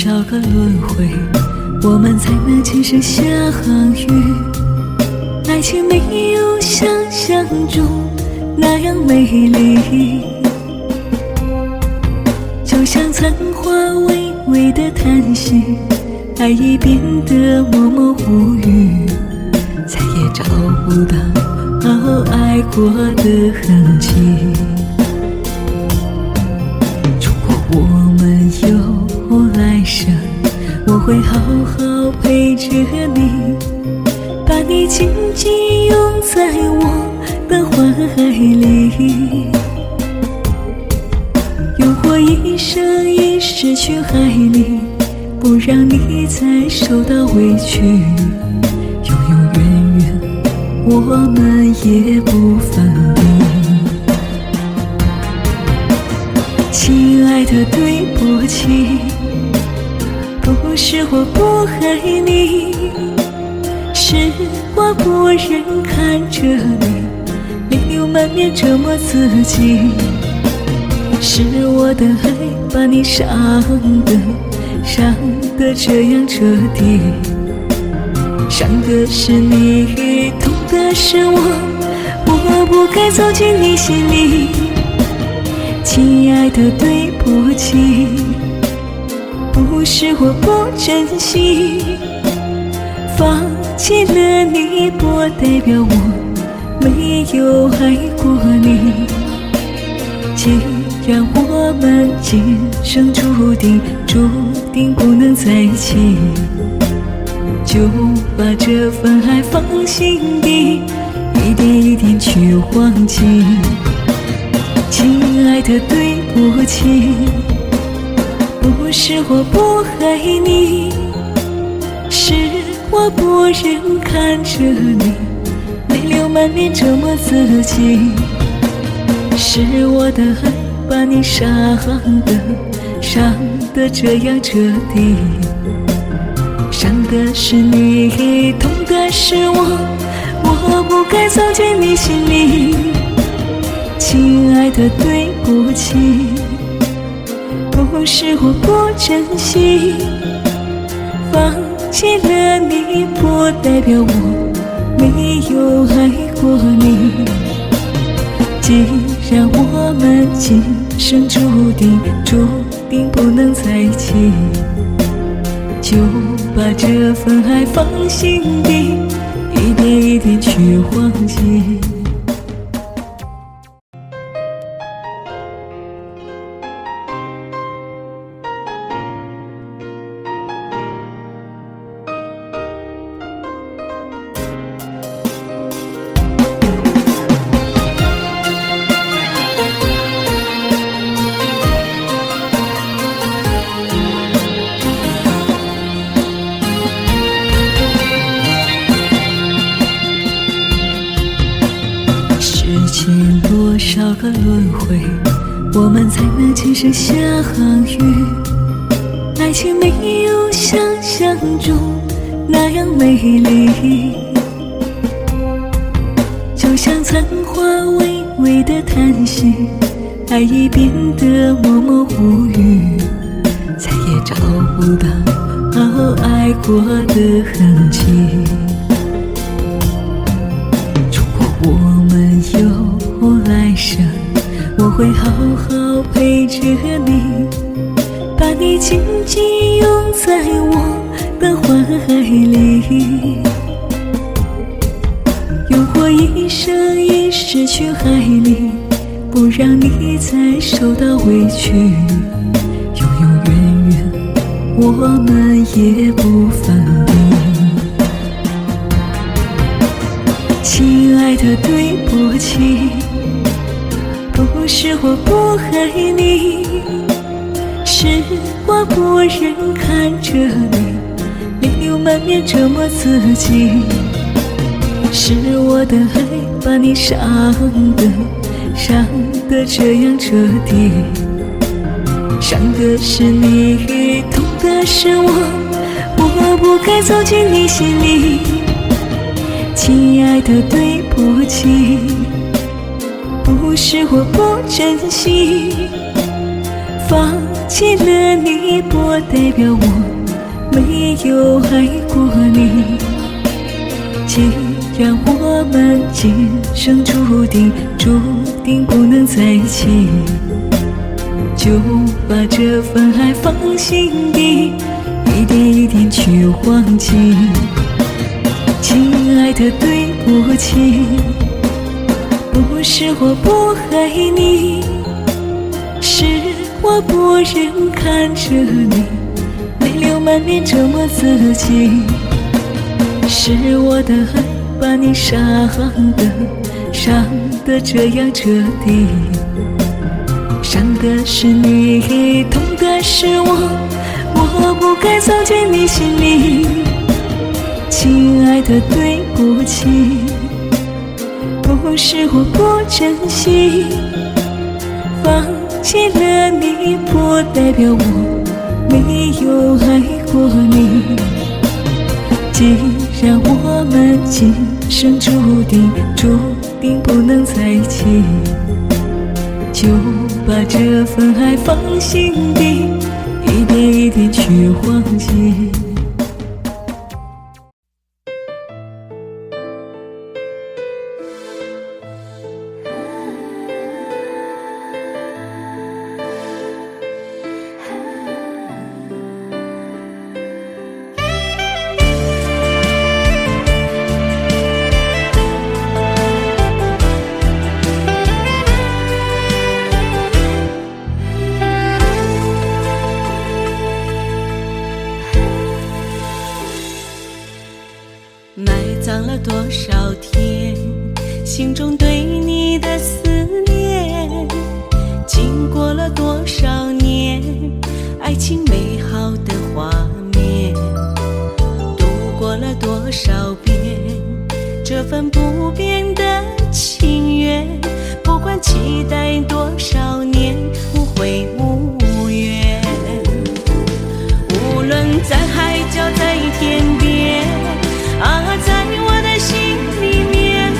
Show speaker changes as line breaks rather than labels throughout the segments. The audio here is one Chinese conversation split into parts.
少个轮回，我们才能今生相遇。爱情没有想象中那样美丽，就像残花微微的叹息，爱已变得默默无语，再也找不到爱过的痕迹。如果我们有来生，我会好好陪着你，把你紧紧拥在我的怀里，用我一生一世去爱你，不让你再受到委屈，永永远远我们也不分离。亲爱的，对不起，不是我不爱你，是我不忍看着你泪流满面折磨自己，是我的爱把你伤得这样彻底，伤的是你，痛的是我不该走进你心里。亲爱的，对不起，不是我不珍惜，放弃了你不代表我没有爱过你。既然我们今生注定不能在一起，就把这份爱放心底，一点一点去忘记。亲爱的，对不起，不是我不爱你，是我不忍看着你泪流满面折磨自己，是我的爱把你伤得这样彻底，伤的是你，痛的是我不该走进你心里。亲爱的，对不起，不是我不珍惜，放弃了你不代表我没有爱过你。既然我们今生注定不能在一起，就把这份爱放心底，一点一点去忘记。多少个轮回，我们才能今生相遇。爱情没有想象中那样美丽，就像残花微微的叹息，爱已变得默默无语，再也找不到爱过的痕迹。如果我们有来生，我会好好陪着你，把你紧紧拥在我的怀里，用我一生一世去爱你，不让你再受到委屈，永永远远我们也不分离。亲爱的，对不起，不是我不爱你，是我不忍看着你泪流满面折磨自己，是我的爱把你伤得这样彻底，伤的是你，痛的是我不该走进你心里。亲爱的，对不起，不是我不珍惜，放弃了你，不代表我没有爱过你。既然我们今生注定不能在一起，就把这份爱放心底，一点一点去忘记。亲爱的，对不起，不是我不爱你，是我不忍看着你泪流满面折磨自己。是我的爱把你伤得这样彻底，伤的是你，痛的是我不该走进你心里。亲爱的，对不起，不是我不珍惜，放弃了你，不代表我没有爱过你。既然我们今生注定不能在一起，就把这份爱放心底，一点一点去忘记。
埋葬了多少天，心中对你的思念，经过了多少年，爱情美好的画面，度过了多少遍，这份不变的情缘，不管期待多少年，无悔无怨。无论在海角在天边啊，在我的心里面，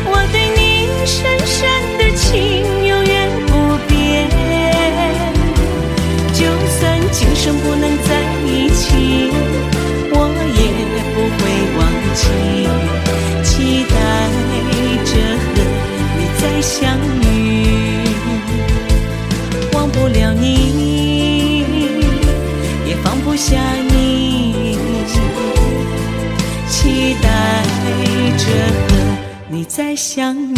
我对你深深的情永远不变。就算今生不能在一起，我也不会忘记，期待着和你再相遇。忘不了你，也放不下你，期待着和你再相遇。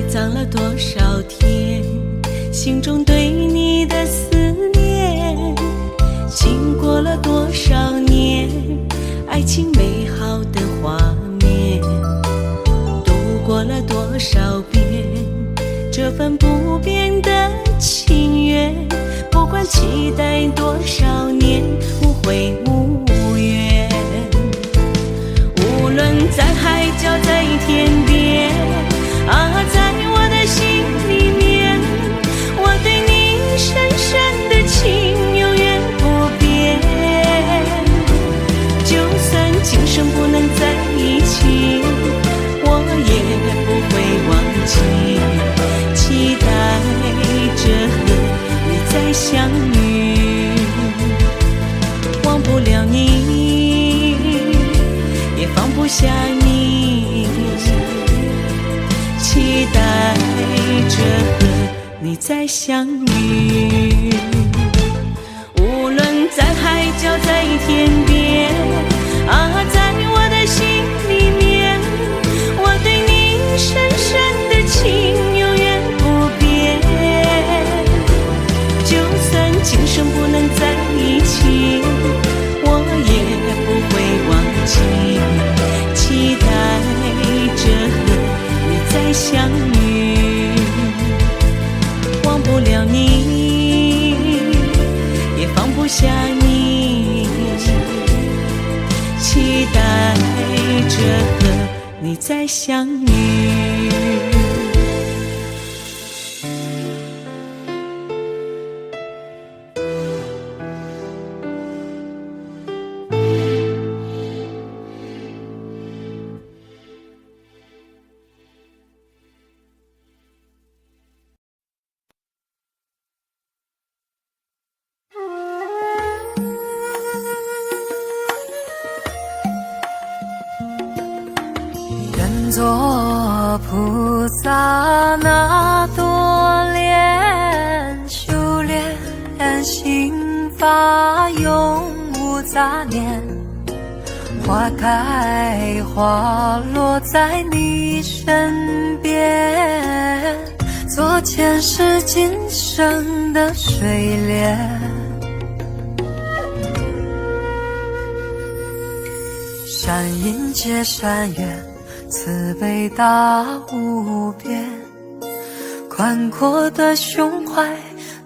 葬了多少天，心中对你的思念，经过了多少年，爱情美好的画面，度过了多少遍，这份不变的情缘，不管期待多少年，无悔无怨。无论在海角在天边啊，在我的心里面，我对你深深的情永远不变。就算今生不能在一起，我也不会忘记，期待着和你再相遇。忘不了你，也放不下你，期待着和你再相遇。无论在海角在天边啊，在我的心里面，我对你深深的情永远不变。就算今生不能在一起，我也不会忘记，期待着和你再相遇。忘不了你，你再相遇。
做菩萨那多莲，修炼心法永无杂念，花开花落在你身边，做前世今生的水莲。善因结善缘，慈悲大无边，宽阔的胸怀，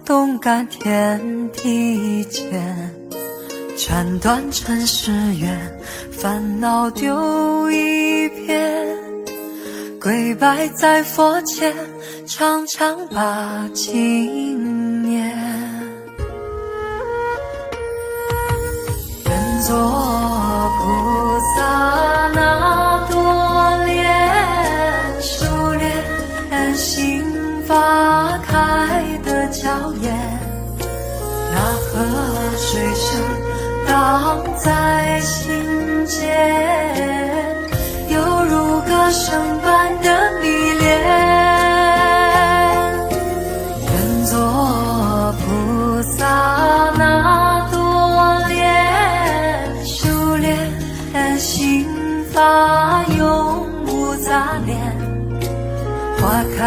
动感天地间，斩断尘世缘，烦恼丢一片，跪拜在佛前，常常把经念。愿做菩萨那多莲，修炼心法开的娇艳，那河水声荡在心间，犹如歌声般的迷恋。愿做菩萨那多莲，修炼心法永无杂念，花开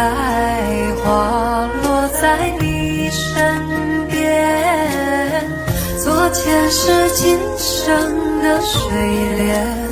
花落在你身边，做前世今生的水莲。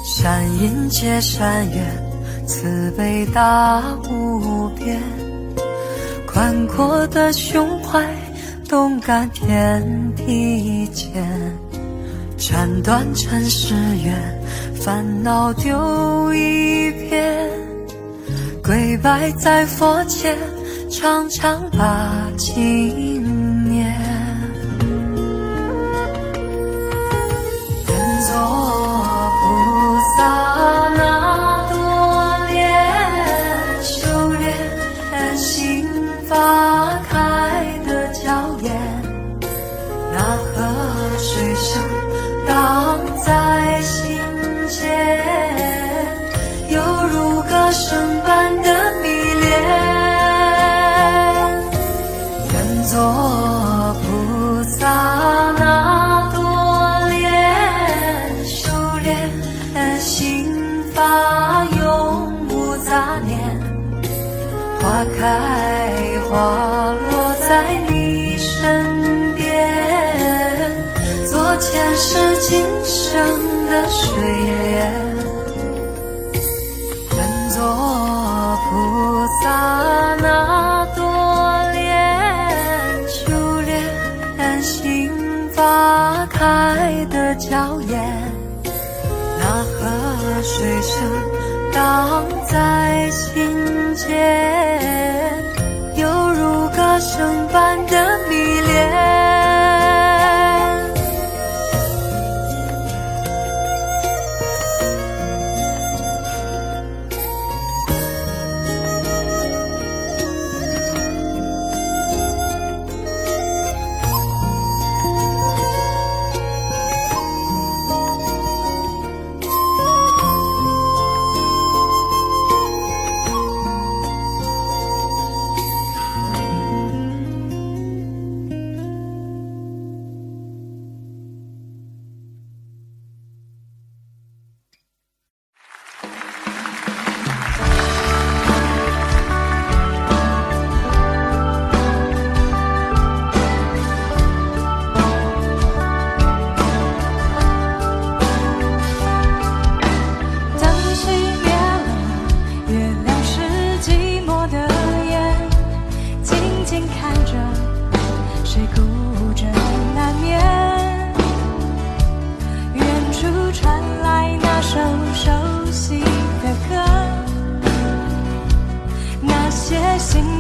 善因结善缘，慈悲大无边，宽阔的胸怀，动感天地间，斩断尘世缘，烦恼丢一片，跪拜在佛前，常常把经念。愿做菩萨那多莲，修炼心法开的娇艳，那河水声荡在心间，犹如歌声般的迷恋。愿做菩萨那多莲，修炼心法永无杂念，花开花落在你身边，做前世今生的水莲。愿做菩萨那多莲，修炼心法开的娇艳，那河水声荡在心间，犹如歌声般的迷恋。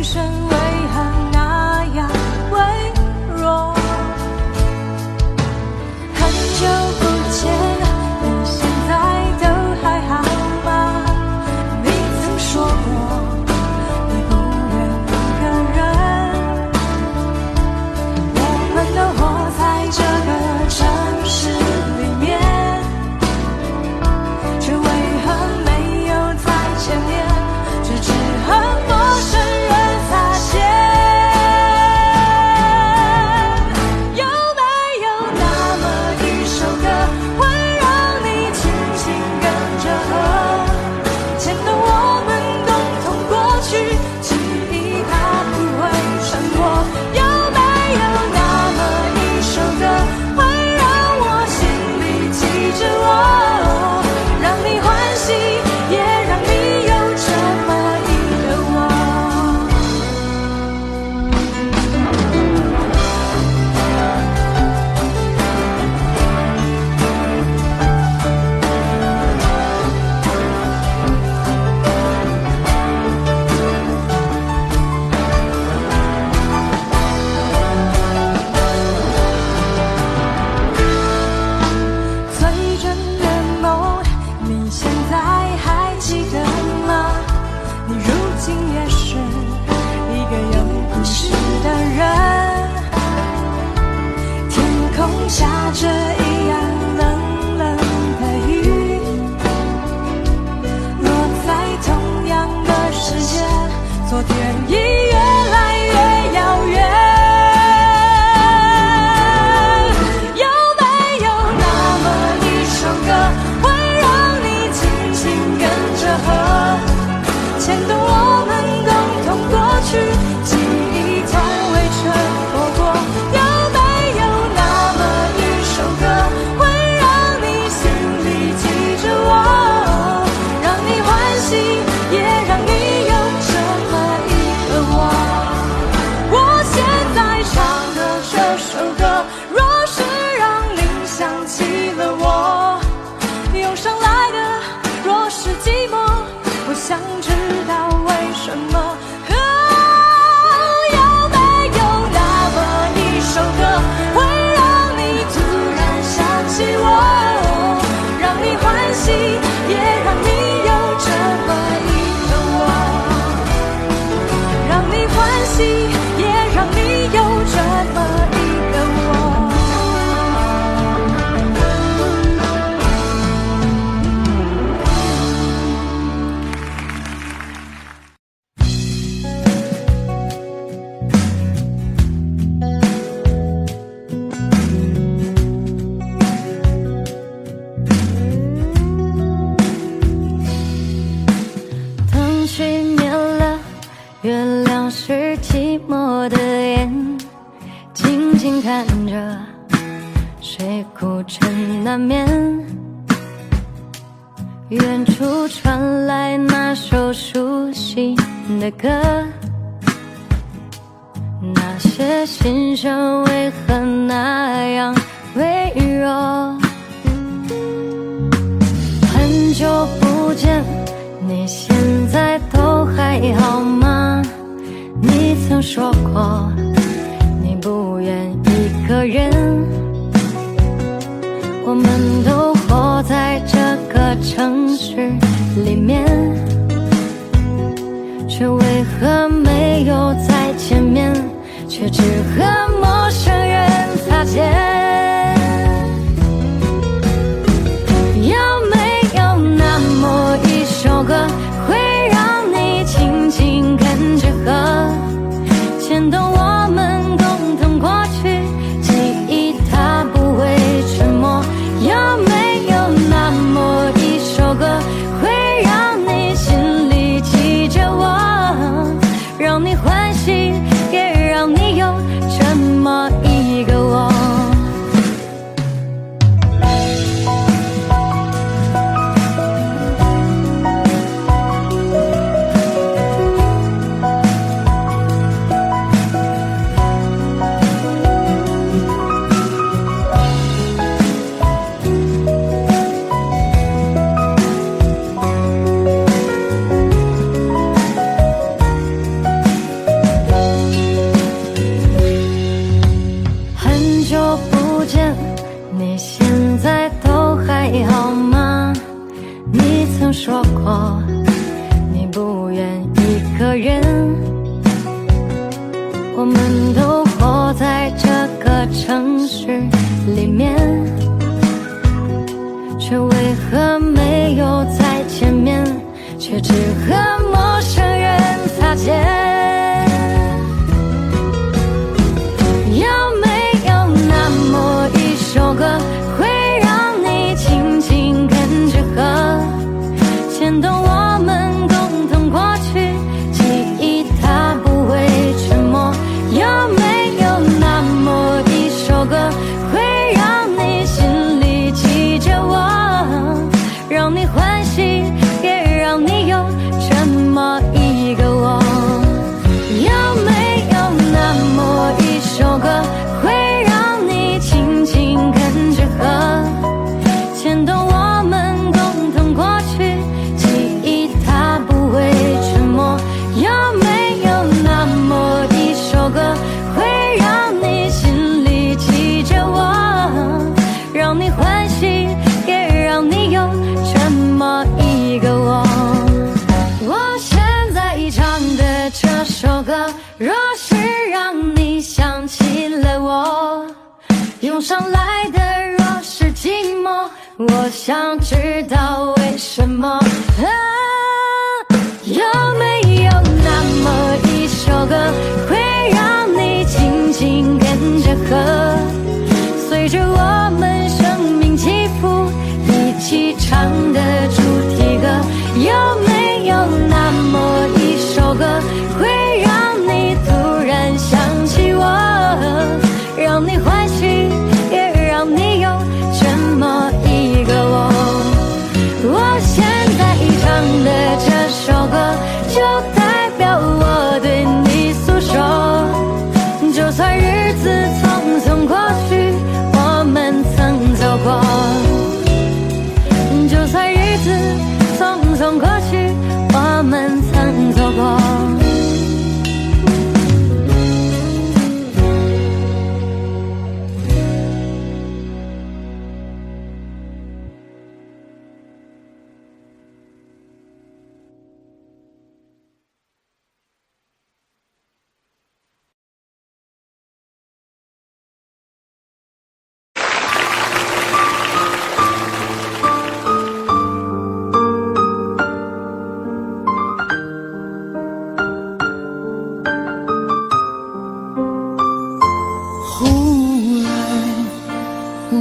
声为何那样微弱？很久不见，你现在都还好吗？你曾说过你不愿一个人，我们都活在这个城市里面，却为何没有再见面，只知和陌生人擦肩。有没有那么一首歌，会让你轻轻跟着和，牵动我们共同过去，记忆它不会沉默。有没有那么一首歌，会让我心里记着我，让你欢喜，也让你有这么一个我。最真的梦，你现在还记得吗？你如今也是一个有故事的人，天空下着一样冷冷的雨，落在同样的时间，昨天已越来越遥远。有没有那么一首歌，会让你轻轻跟着和，牵动我们共同过去，记忆从未沉默过。有没有那么一首歌，会让你心里记着我，让你欢喜，也让你有这么一个我。我现在唱的这首歌，若是让你想起了我，涌上来的若是寂寞，我想知道为什么。有没有那么一首歌，会让你突然想起我，让你欢喜，也让你有这么一个我，让你欢喜，也让你有这么一个我。灯熄灭了，月亮是寂寞的眼，静静看着谁哭成难眠。远处传来那首熟悉的歌，那些心声为何那样微弱？很久不见，你现在都还好吗？你曾说过你不愿一个人，我们都活在这个城市里面，却为何没有再见面，却只和陌生人擦肩。有没有那么一首歌，会让你轻轻跟着和，牵动我们共同过去，记忆它不会沉默。有没有那么一首歌，会让你心里记着我，让你欢喜，也让你有这么一个我。说过你不愿一个人，我们都活在这个城市里面，却为何没有再见面，却只和陌生人擦肩。有没有那么一首歌，会让你紧紧跟着和，牵动我们共同过去，记忆它不会沉默。有没有那么一首歌，会让你心里记着我，让你欢喜，也让你有这么一个我。有没有那么一首歌，会让你紧紧跟着和，牵动我们共同过去，记忆它不会沉默。有没有那么一首歌，会让你心里记着我，让你欢喜，也让你有这么一个我。我现在唱的这首歌，若是让你想起了我，涌上来的若是寂寞，我想知道为什么。有没有那么一首歌，会让你紧紧跟着和，随着我们生命起伏一起唱的主题歌。有没有那么一首歌，会让你突然想起我，让你欢喜，也让你有这么一个我。我现在唱的这首歌，就代表我对你诉说。就算日子匆匆过去，我们曾走过。就算日子匆匆过去，我们曾走过。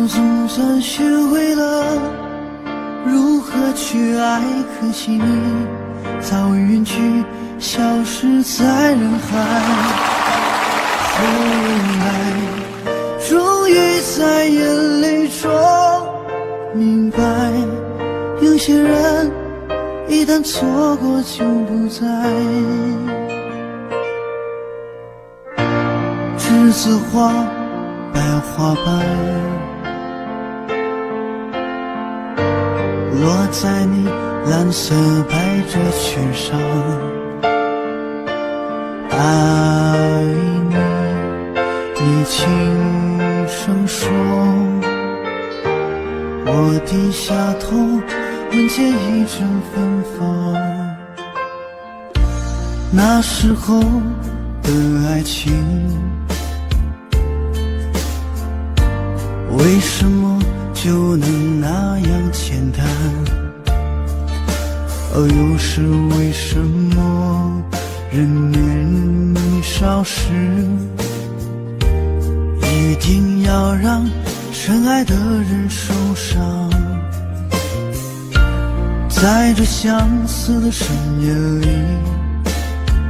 总算学会了如何去爱，可惜你早已远去，消失在人海。后来终于在眼泪中明白，有些人一旦错过就不在。栀子花白花瓣，落在你蓝色百褶裙上。爱你，你轻声说，我低下头闻见一阵芬芳。那时候的爱情，为什么就能那样简单？又是为什么人年少时一定要让深爱的人受伤？在这相似的深夜里，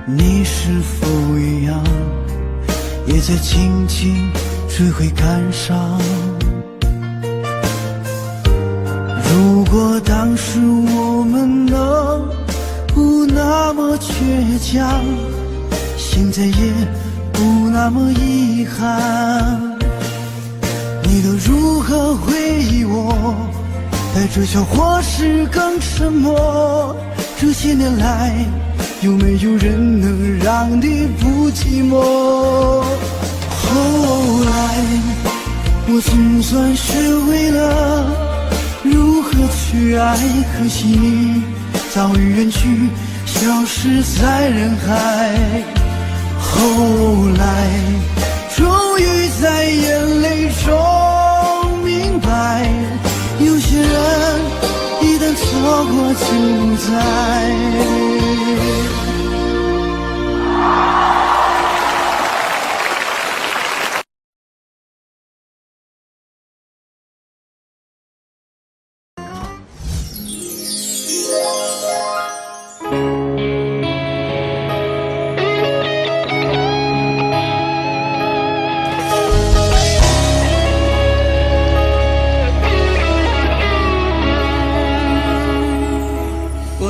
你是否一样，也在静静追悔感伤？如果当时我们能不那么倔强，现在也不那么遗憾。你都如何回忆我？带着笑或是更沉默？这些年来，有没有人能让你不寂寞？后来我总算学会了如何去爱，可惜你我远去，消失在人海。后来，终于在眼泪中明白，有些人一旦错过就不再。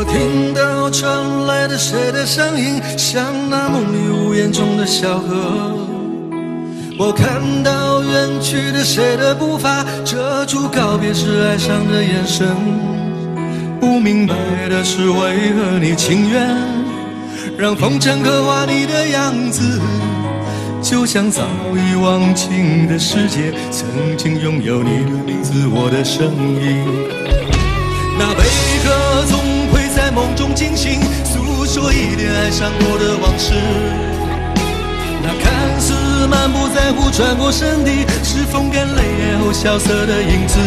听到传来的谁的声音，像那梦里无言中的小河。我看到远去的谁的步伐，遮住告别时哀伤的眼神。不明白的是，为何你情愿让风尘刻画你的样子，就像早已忘情的世界，曾经拥有你的名字，我的声音。那悲歌总会在梦中惊醒，诉说一点爱上过的往事。那看似满不在乎转过身的，是风干泪眼后萧瑟的影子。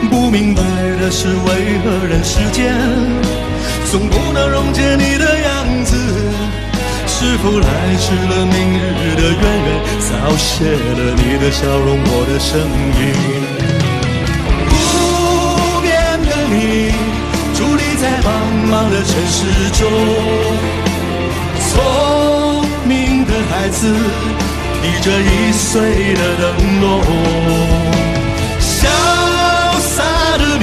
不明白的是，为何人世间总不能溶解你的样子？是否来迟了明日的渊源，早谢了你的笑容，我的声音。你伫立在茫茫的城市中，聪明的孩子提着易碎的灯笼，潇洒的你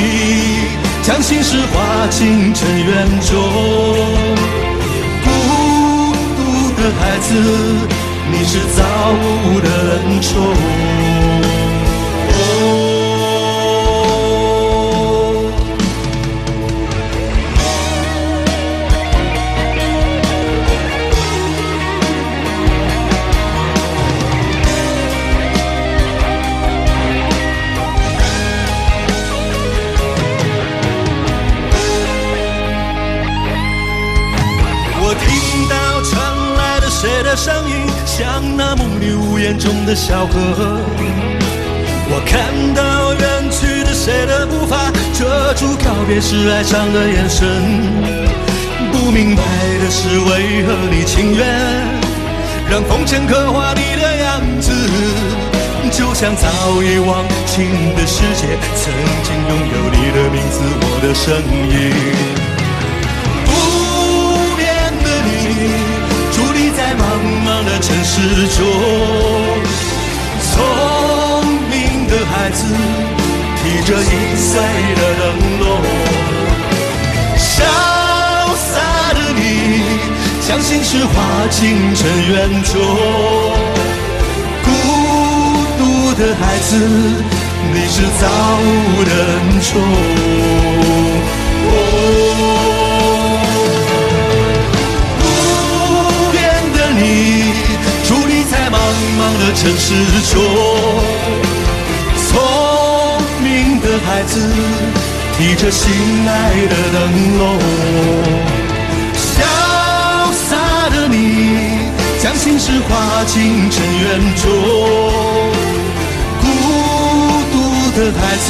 将心事化进尘缘中，孤独的孩子，你是造物的恩宠。谁的声音像那梦里无言中的小河，我看到远去的谁的步伐，遮住告别时哀伤的眼神。不明白的是，为何你情愿让风尘刻画你的样子，就像早已忘情的世界，曾经拥有你的名字，我的声音。不变的你伫立在茫茫的城市中，聪明的孩子提着易碎的灯笼，潇洒的你将心事化进尘缘中，孤独的孩子，你是造物的恩宠。你伫立在茫茫的城市中，聪明的孩子提着心爱的灯笼，潇洒的你将心事化进尘缘中，孤独的孩子，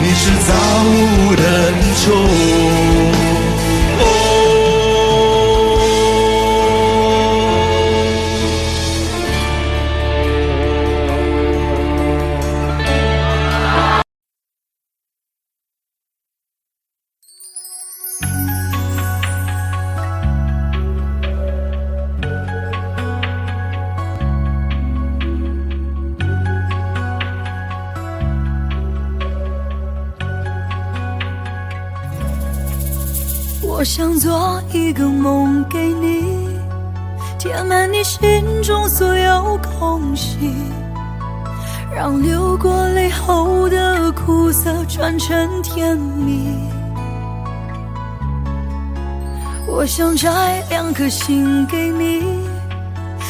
你是造物的恩宠。
我想做一个梦给你，填满你心中所有空隙，让流过泪后的苦涩转成甜蜜。我想摘2颗心给你，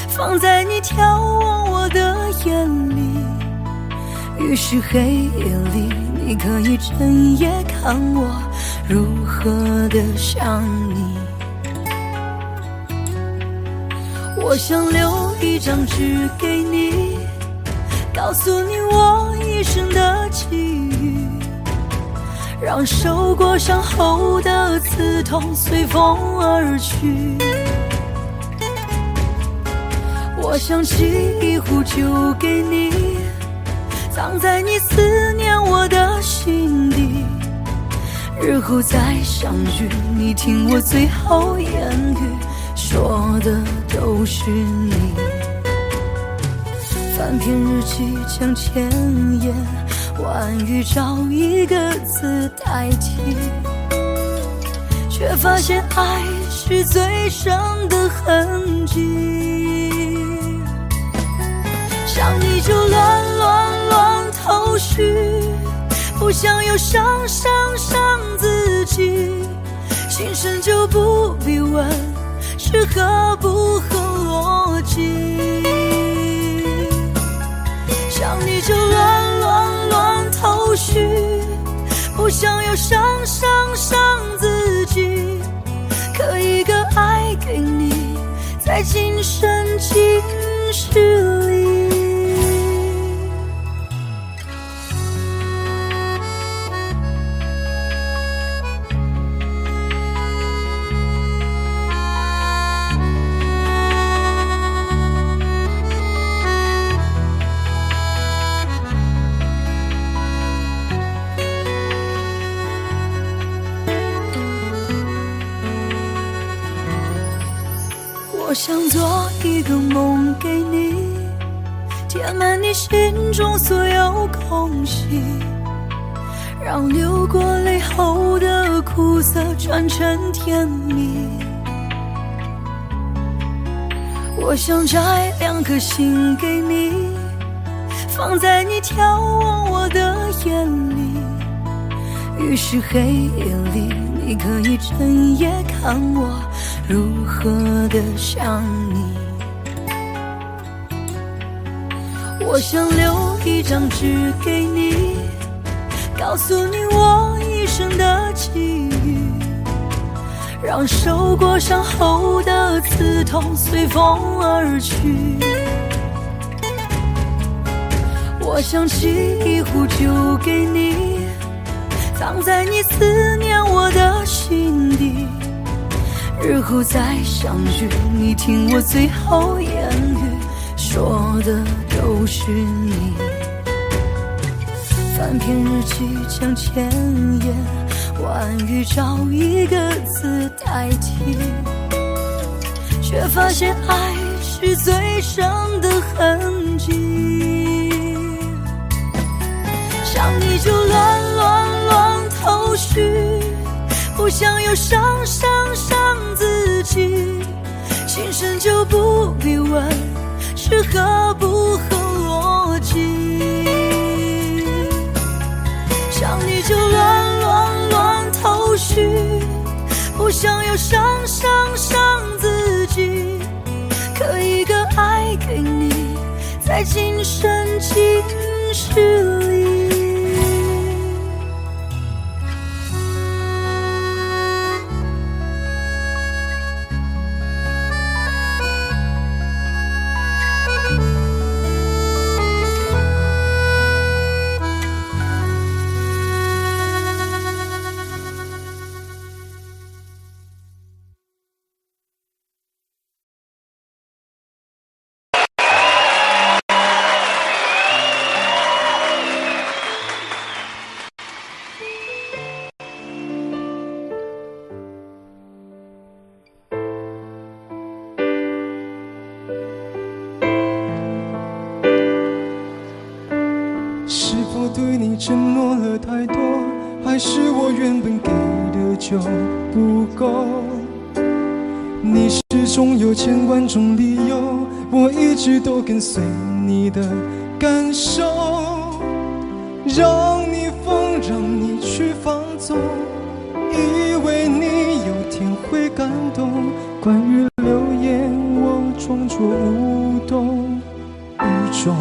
放在你眺望我的眼里，于是黑夜里你可以整夜看我如何的想你。我想留一张纸给你，告诉你我一生的际遇，让受过伤后的刺痛随风而去。我想沏一壶酒给你，藏在你思念我的心底，日后再相聚，你听我最后言语，说的都是你。翻篇日记将千言万语找一个字代替，却发现爱是最深的痕迹。想你就乱头绪，不想又伤自己，心生就不必问是合不合逻辑。想你就乱头绪，不想又伤自己，刻一个爱给你，在今生今世里。我想做一个梦给你，填满你心中所有空隙，让流过泪后的苦涩转成甜蜜。我想摘2颗心给你，放在你眺望我的眼里，于是黑夜里你可以整夜看我如何的想你。我想留一张纸给你，告诉你我一生的际遇，让受过伤后的刺痛随风而去。我想沏一壶酒给你，藏在你思念我的心底，日后再相聚，你听我最后言语，说的都是你。翻篇日记将千言万语找一个字代替，却发现爱是最深的痕迹。想你就乱头绪，不想又伤自己，心生就不必问是合不合逻辑。想你就乱头绪，不想又伤自己，刻一个爱给你，在今生今世里。
是否对你承诺了太多，还是我原本给的就不够？你始终有千万种理由，我一直都跟随你的感受，让你疯，让你去放纵，以为你有天会感动。关于流言，我装作无动于衷。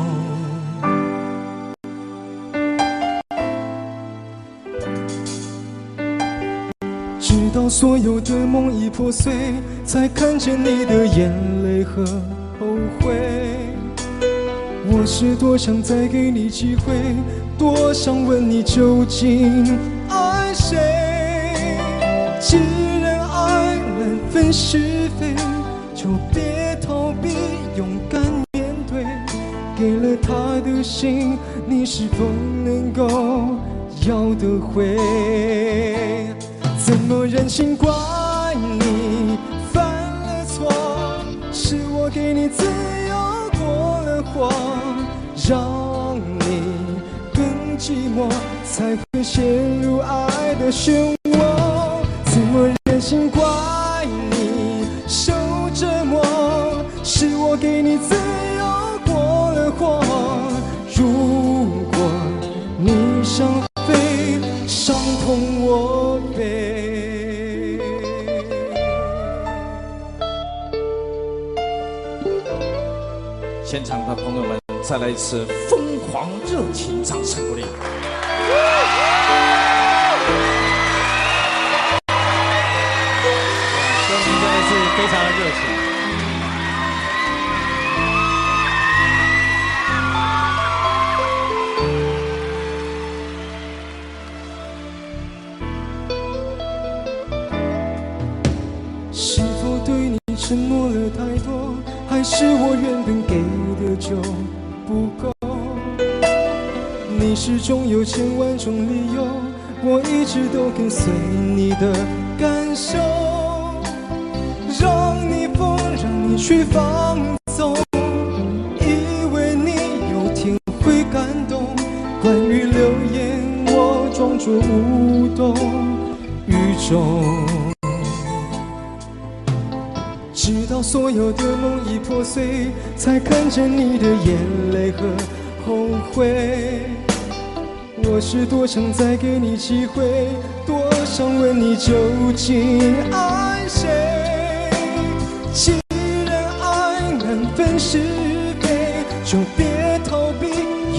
到所有的梦已破碎，才看见你的眼泪和后悔。我是多想再给你机会，多想问你究竟爱谁。既然爱难分是非，就别逃避，勇敢面对。给了他的心，你是否能够要得回？怎么忍心怪你犯了错？是我给你自由过了火，让你更寂寞，才会陷入爱的漩涡。怎么忍心怪你受折磨？是我给你自由过了火。如果你想飞，伤痛我背。
现场的朋友们，再来一次疯狂热情掌声鼓励！
歌迷真的是非常的热情。
是否对你承诺了太多，还是我原本给的就不够？你始终有千万种理由，我一直都跟随你的感受，让你疯，让你去放纵，以为你有天会感动。关于流言，我装作无动于衷。直到所有的梦已破碎，才看见你的眼泪和后悔。我是多想再给你机会，多想问你究竟爱谁。既然爱难分是非，就别逃避，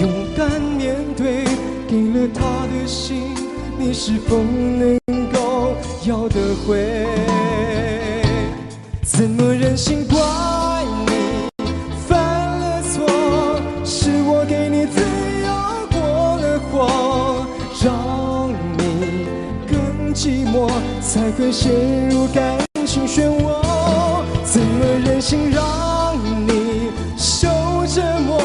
勇敢面对。给了他的心，你是否能够要得回？怎么忍心怪你犯了错？是我给你自由过了火，让你更寂寞，才会陷入感情漩涡。怎么忍心让你受折磨？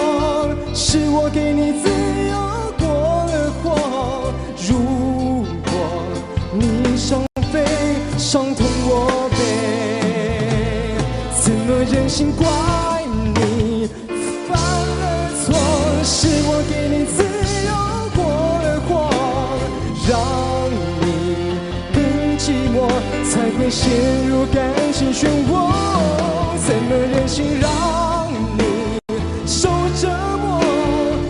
是我给你自由过了火。如果你想飞，伤痛我背。怎么忍心怪你犯了错？是我给你自由过了火，让你更寂寞，才会陷入感情漩涡。怎么忍心让你受折磨？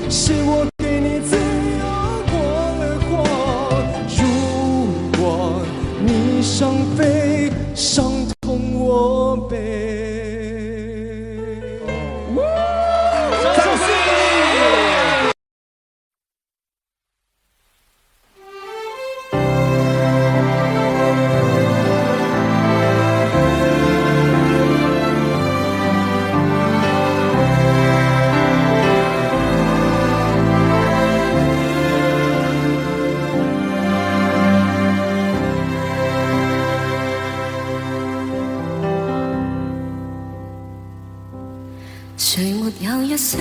是我给你自由过了火。如果你想飞，伤痛我背。
谁没有一些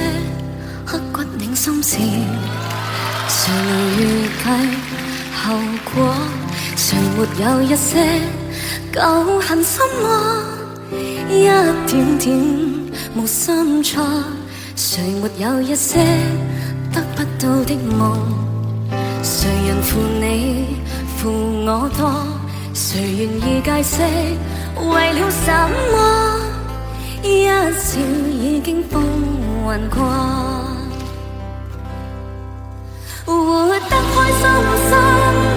刻骨铭心事？谁能预计後果？誰沒有一些舊恨心魔？一點點無心錯。誰沒有一些得不到的夢？誰人負你負我多？誰願意解釋為了什麼？一笑已經風雲過，活得開心心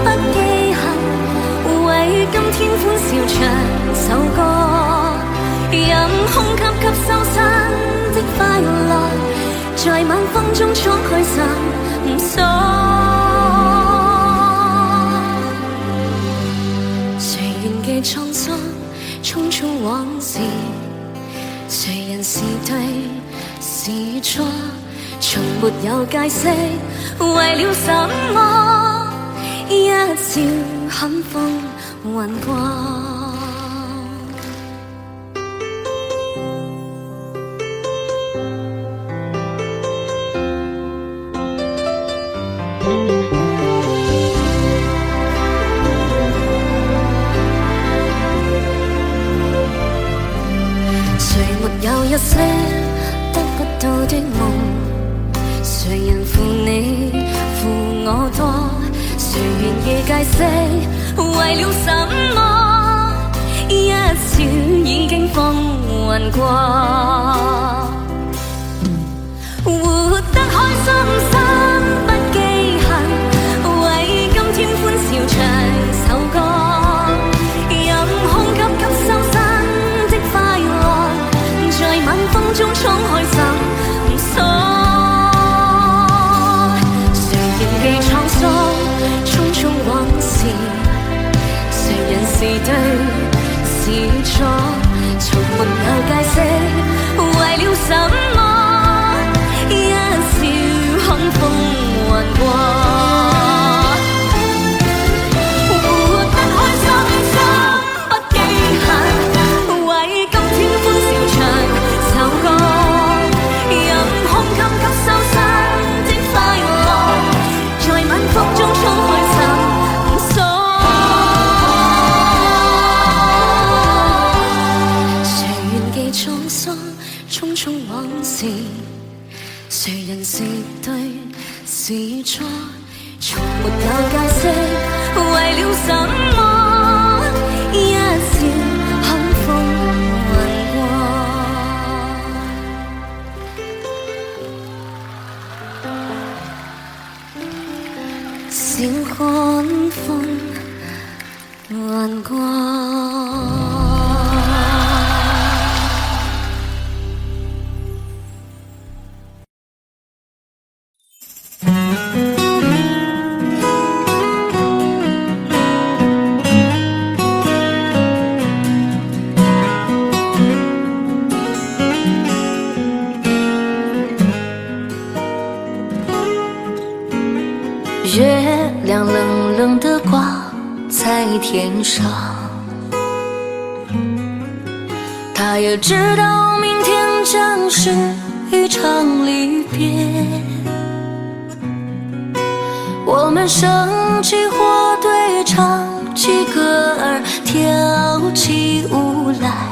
不記恨，為今天歡笑唱首歌，任空吸吸收新的快樂，在晚風中敞開心鎖。誰願嘅滄桑，匆匆往事，谁人是对是錯，從沒有解釋，為了什麼一笑很風雲過。有一些得不到的夢，誰人負你負我多？誰願意解釋為了什麼一笑已經風雲過？活得開心心不記恨，為今天歡笑唱首歌，任空給吸收新的快樂，在晚風中敞開心鎖，誰仍記滄桑，匆匆往事，誰人是對是錯，從沒有解釋，為了什麼一笑看風雲過。誰人是對是錯，從沒有解釋，為了什麼一笑看風雲過。笑看風雲過。
月亮冷冷地挂在天上，他也知道明天将是一场离别。我们升起火堆，唱起歌儿，跳起舞来，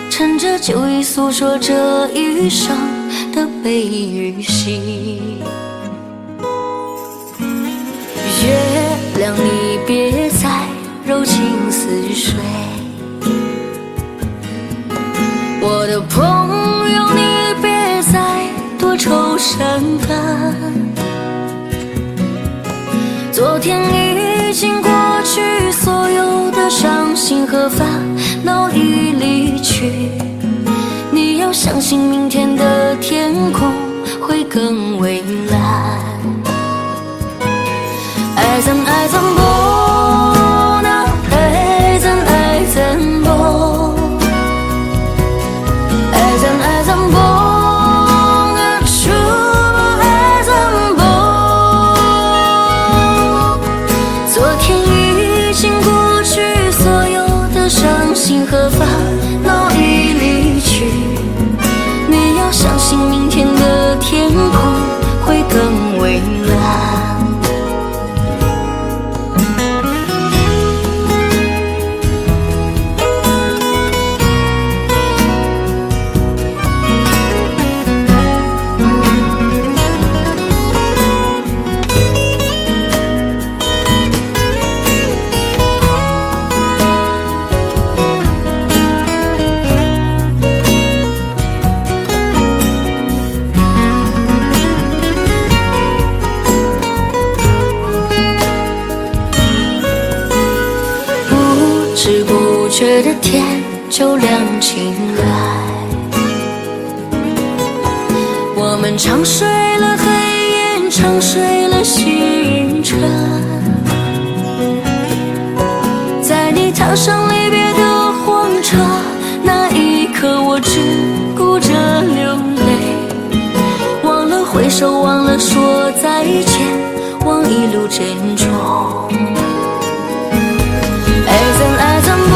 趁着酒意诉说这一生的悲与喜。月亮，你别再柔情似水，我的朋友，你别再多愁善感。昨天已经过去，所有的伤心和烦恼已离去，你要相信明天的天空会更蔚蓝。爱怎爱怎不能，爱怎爱怎不，爱怎爱怎不能输，爱怎不。昨天已经过去，所有的伤心和烦恼已离去，你要相信明天的天空会更蔚蓝。不知不觉的天就亮起来，我们长睡了黑夜，长睡了星辰，在你踏上上离别的火车，那一刻我只顾着流泪，忘了挥手，忘了说再见，忘一路珍重。爱怎爱怎不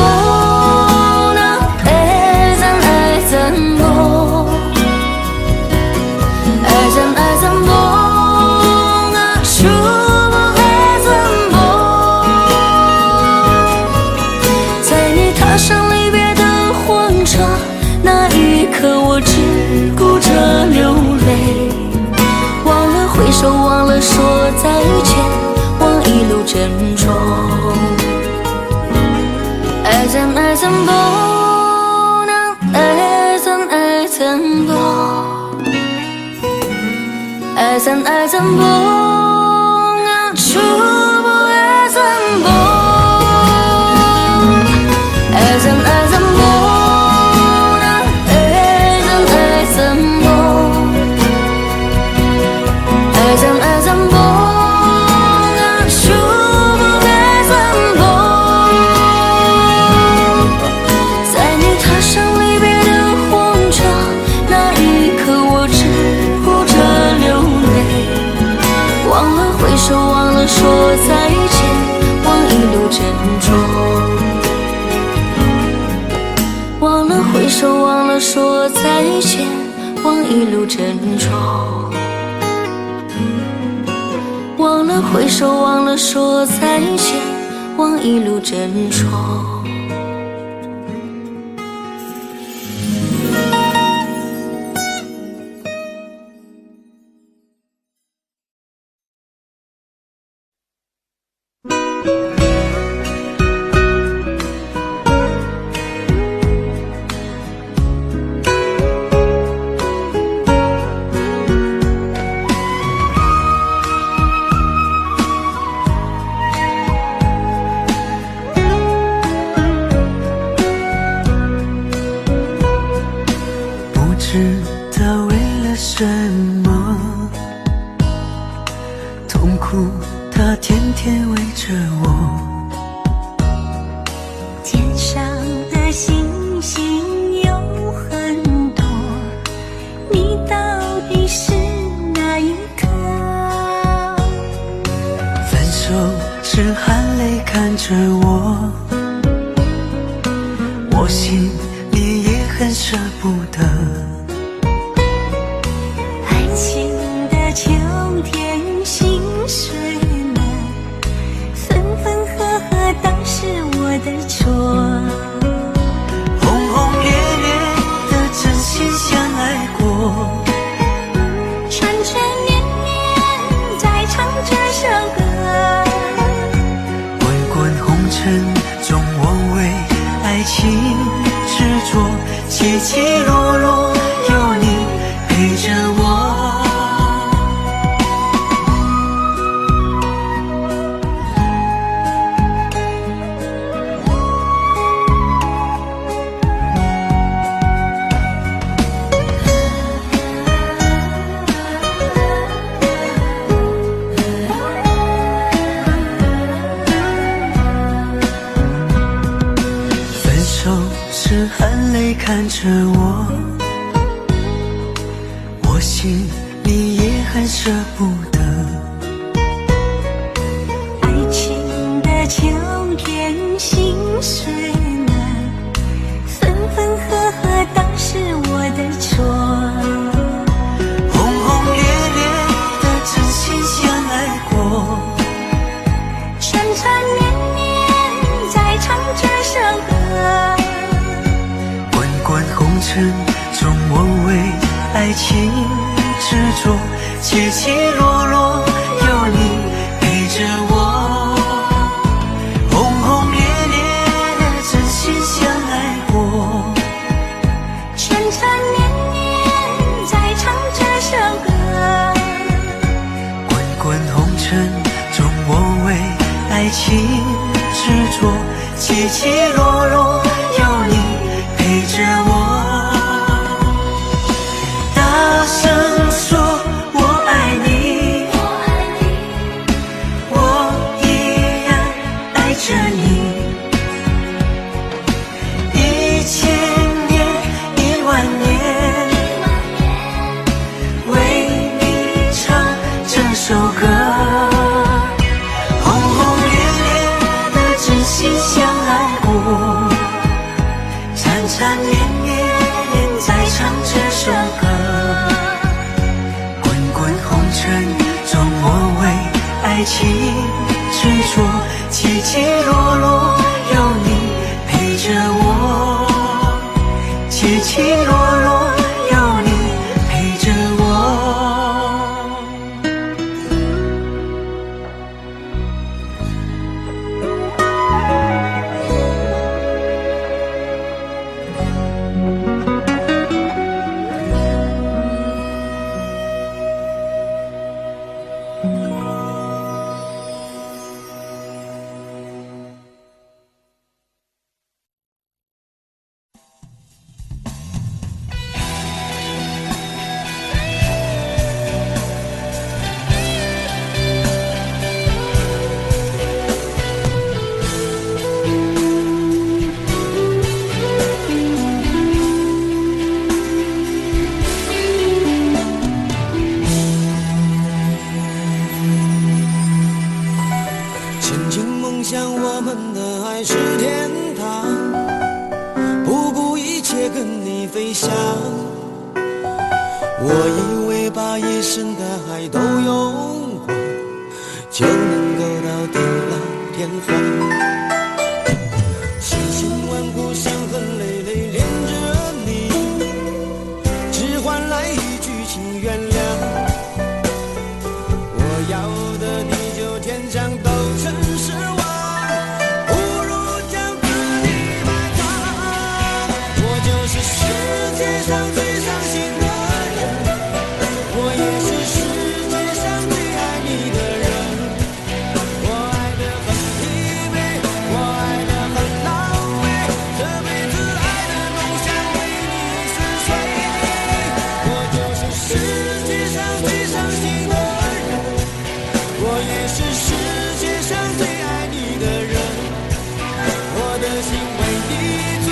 能，爱怎不，爱怎不能说不爱怎不。在你踏上离别的火车，那一刻我只顾着流泪，忘了挥手，忘了说再见，忘一路珍重。爱怎不能，爱怎不，爱怎不能说不爱怎不，爱怎不能，爱怎不，爱怎不能说不爱怎不。在你踏上离别的火车，那一刻我只顾着流泪，忘了挥手，忘了说再见，忘一路珍重。忘了挥手，忘了说再见，忘一路珍重。忘了挥手，忘了说再见，忘一路珍重。
知道为了什么，痛苦它天天围着我。
天上的星星有很多，你到底是哪一颗？
分手时含泪看着我，我心里也很舍不得。
爱情的秋天心碎了，分分合合都是我的错。
轰轰烈烈的真心相爱过，
缠缠绵绵在唱这首歌。
滚滚红尘中我为爱情执着，起起落落有你陪着我。分手时含泪看着我，我心里也很舍不得。
爱情的秋天心碎了，分分合合都是我的错。
轰轰烈烈的真心相爱过，
缠缠绵绵在唱这首歌。
滚滚红尘中我为爱情执着，起起落落有你陪着我。轰轰烈烈真心相爱过，
缠缠绵绵在唱这首歌。
滚滚红尘中我为爱情执着，起起落落有你陪着我。大声说我爱你，我依然爱着你。缠绵绵在唱这首歌。滚滚红尘中，我为爱情执着，起起落落有你陪着我，起起落落有你陪着我。我以为把一生的爱都用光，就能够到地老天荒。千辛万苦，伤痕累累恋着你，只换来一句请原谅。我要的地久天长都成失望，不如将自己埋葬。我就是世界上最伤心的人，我也是世界上最爱你的人。我爱得很疲惫，我爱得很狼狈，这辈子爱的梦想为你撕碎。我就是世界上最伤心的人，我也是世界上最爱你的人。我的心为你醉，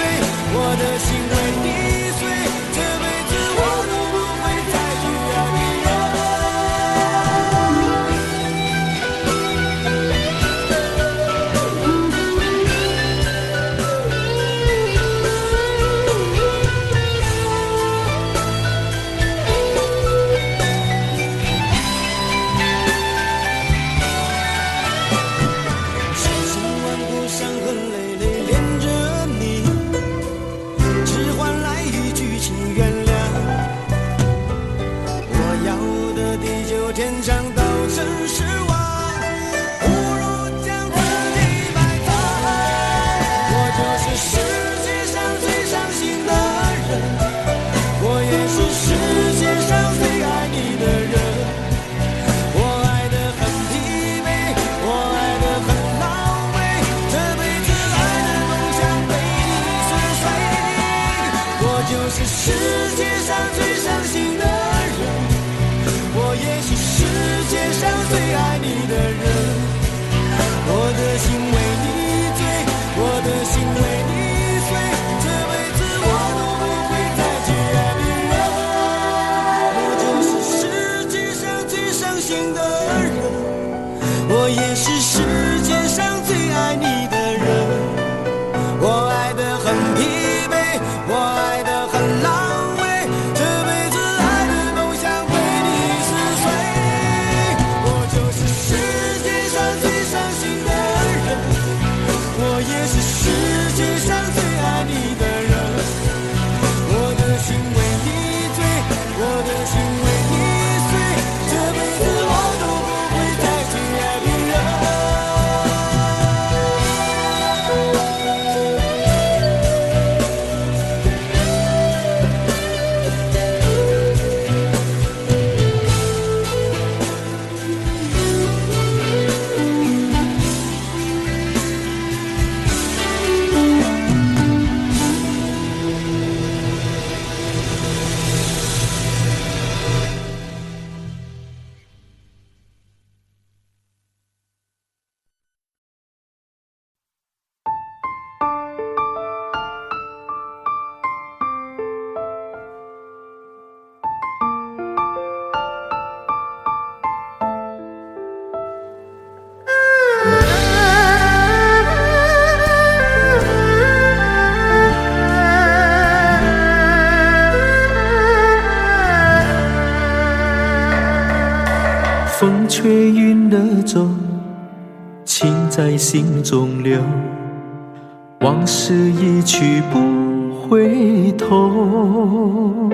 我的心为你碎，这辈子我都不会再去爱别人。千辛万苦，伤痕累累恋着你，只换来一句请原谅。我要的地久天长都成失望，不如将自己埋葬。我就是世界上最伤心的人，我也是世界上最爱你的人。我爱得很疲惫，我爱得很狼狈，这辈子爱的梦想被你撕碎。我就是世界上最伤心的人，我也是世界上最爱你的人。我的心为你醉，我的心为你碎，这辈子我都不会再去爱别人。我就是世界上最伤心的人，我也是世界上最爱你的人。我爱得很疲惫，我爱得很狼狈，这辈却晕了走，情在心中留，往事一去不回头。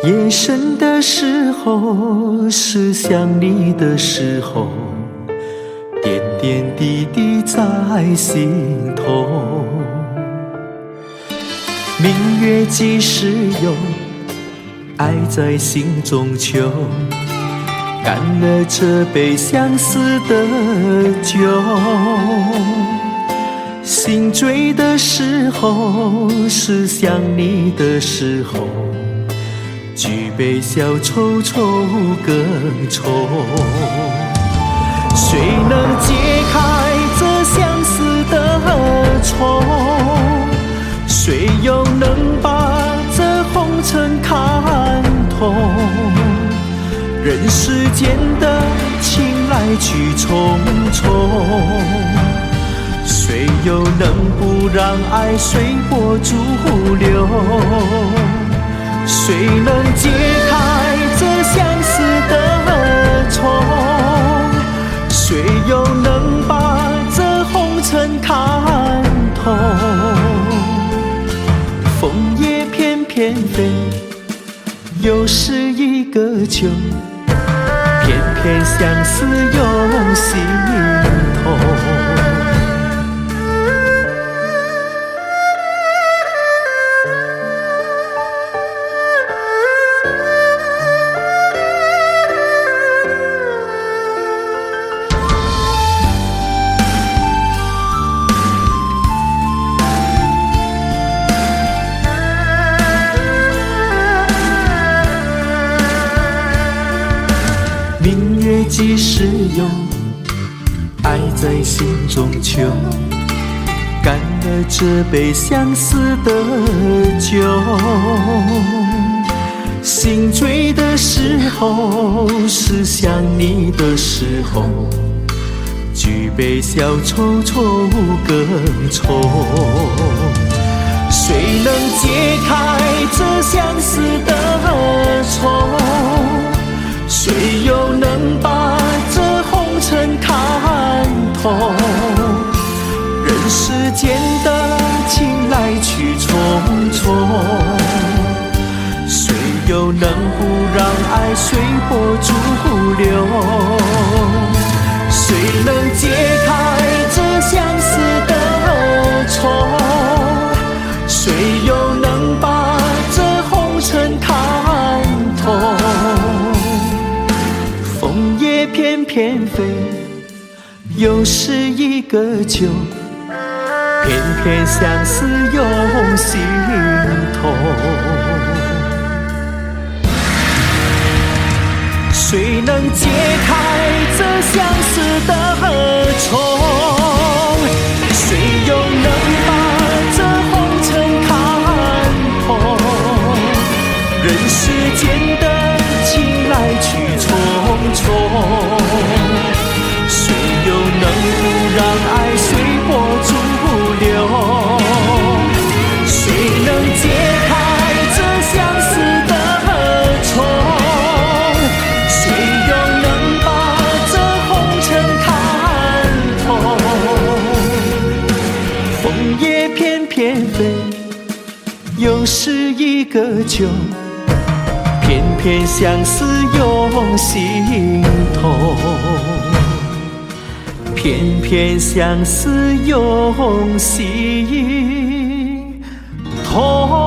夜深的时候，是想你的时候，点点滴滴在心头。明月几时有，爱在心中求，干了这杯相思的酒。心醉的时候，是想你的时候，举杯消愁愁更愁。谁能解开这相思的愁？谁又能把这红尘看透？人世间的情来去匆匆，谁又能不让爱随波逐流？谁能解开这相思的愁？谁又能把这红尘看透？枫叶翩翩飞，又是一个秋，偏偏相思涌心头。明月几时有，爱在心中求，干了这杯相思的酒。心醉的时候，是想你的时候，举杯消愁愁更愁。谁能解开这相思的愁？谁又能把这红尘看透？人世间的情来去匆匆，谁又能不让爱随波逐流？谁能解开这相思的愁？谁又能把这红尘看透？枫叶翩翩飞，又是一个秋，偏偏相思涌心头。谁能解开这相思的愁？谁又能把这红尘看透？人世间的情来去匆匆，谁又能不让爱随波逐流？谁能解开这相思的愁？谁又能把这红尘看透？枫叶翩翩飞，又是一个秋，偏偏相思涌心头，偏偏相思涌心头。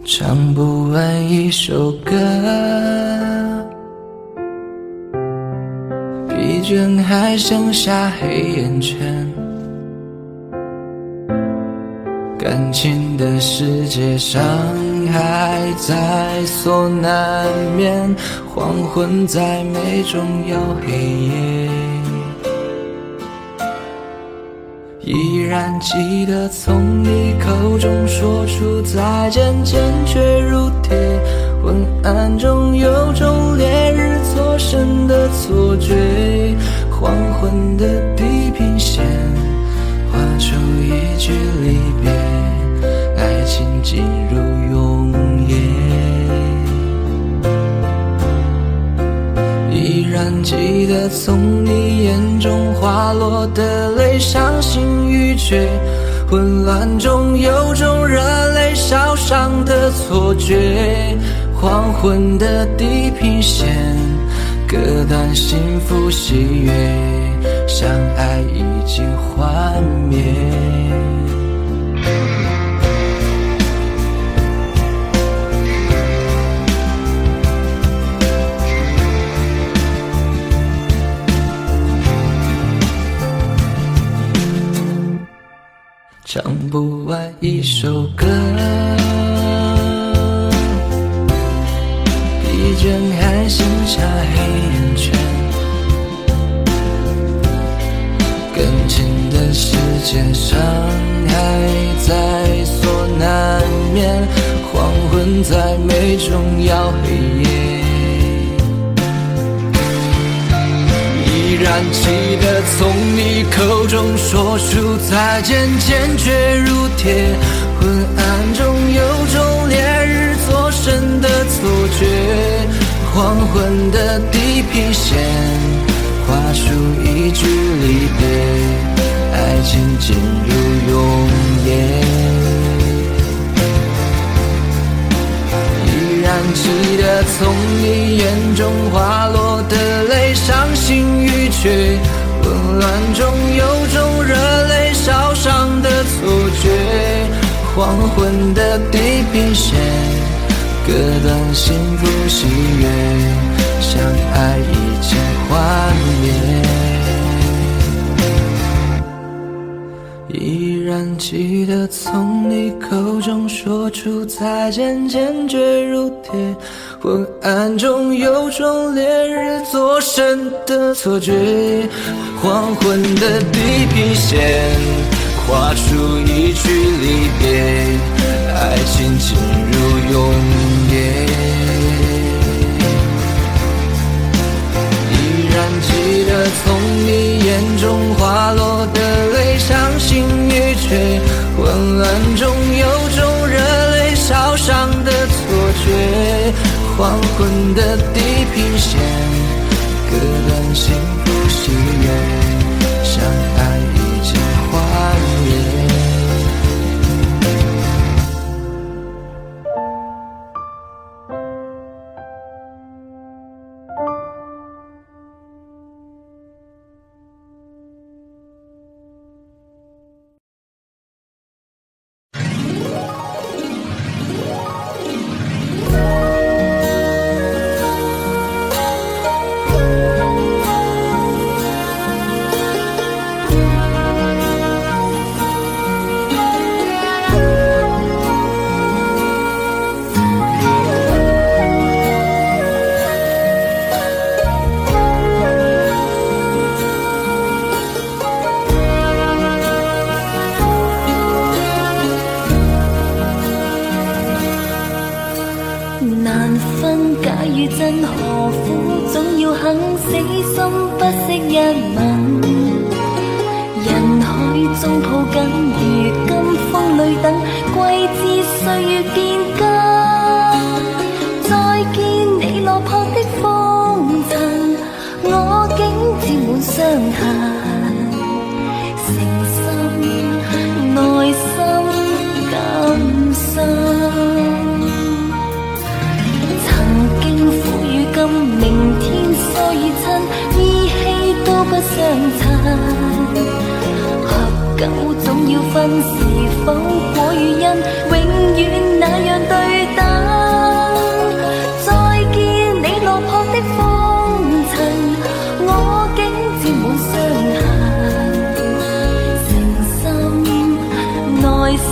唱不完一首歌，疲倦还剩下黑眼圈，感情的世界，伤害在所难免，黄昏在眉中摇黑夜。依然记得从你口中说出再见，坚决如铁。昏暗中有种烈日灼身的错觉，黄昏的地平线画出一句离别，爱情进入永夜。依然记得从你眼中滑落的泪，伤心欲绝，混乱中有种热泪烧伤的错觉。黄昏的地平线割断幸福喜悦，相爱已经幻灭。唱不完一首歌，疲倦还剩下黑眼圈，感情的世界，伤害在所难免，黄昏在眉中摇黑夜。依然记得从你口中说出再见，坚决如铁。昏暗中有种烈日灼身的错觉，黄昏的地平线画出一句离别，爱情进入永夜。依然记得从你眼中滑落的泪，伤心欲绝，混乱中有种热泪烧伤的错觉。黄昏的地平线割断幸福喜悦，相爱已经幻灭。依然记得从你口中说出再见，坚决如铁。昏暗中有种烈日灼身的错觉，黄昏的地平线画出一句离别，爱情进入永夜。依然记得从你眼中滑落的泪，伤心欲绝，混乱中有种热泪烧伤的错觉。黄昏的地平线割断幸福喜悦，相爱已经幻灭。
難分假與真何苦，總要肯死心不惜一吻。人海中抱緊，如今風裏等，季節歲月變更。再見你落魄的風塵，我竟沾滿傷痕。誠心內心感傷。明天疏與親，依稀都不相襯。合久總要分，是否果與因，永遠那樣對等。再見你落魄的風塵，我竟沾滿傷痕。誠心內心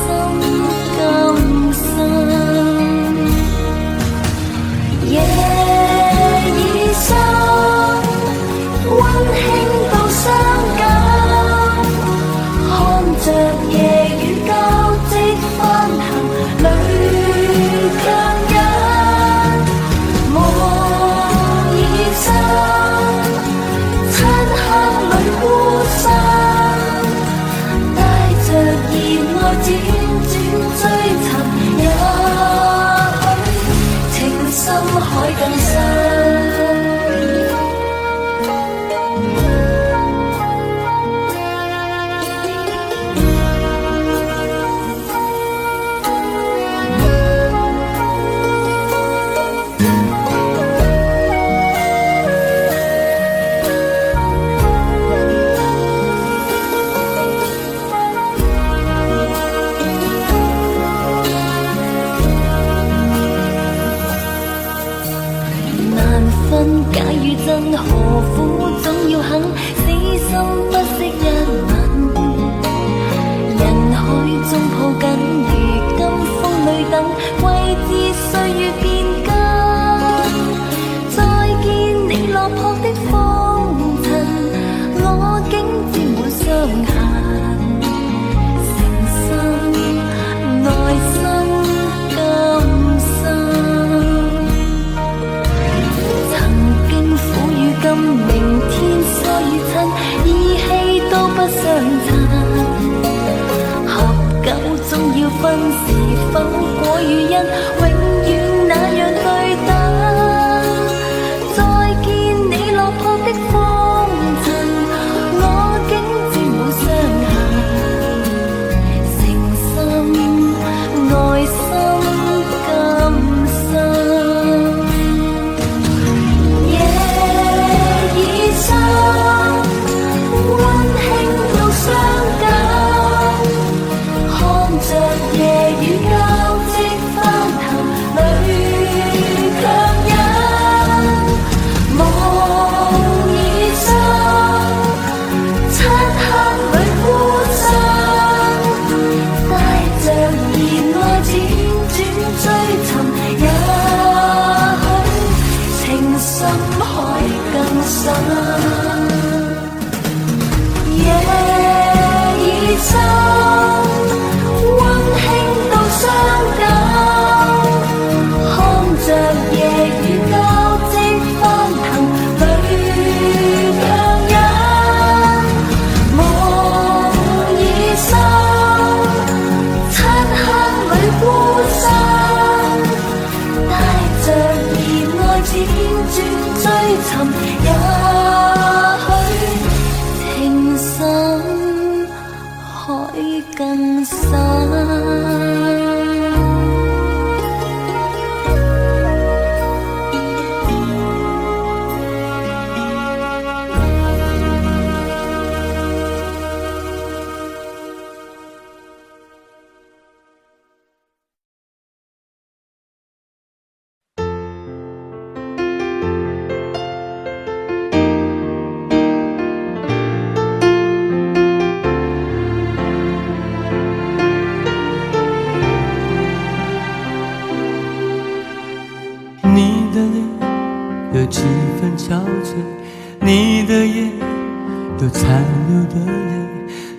都残留的泪，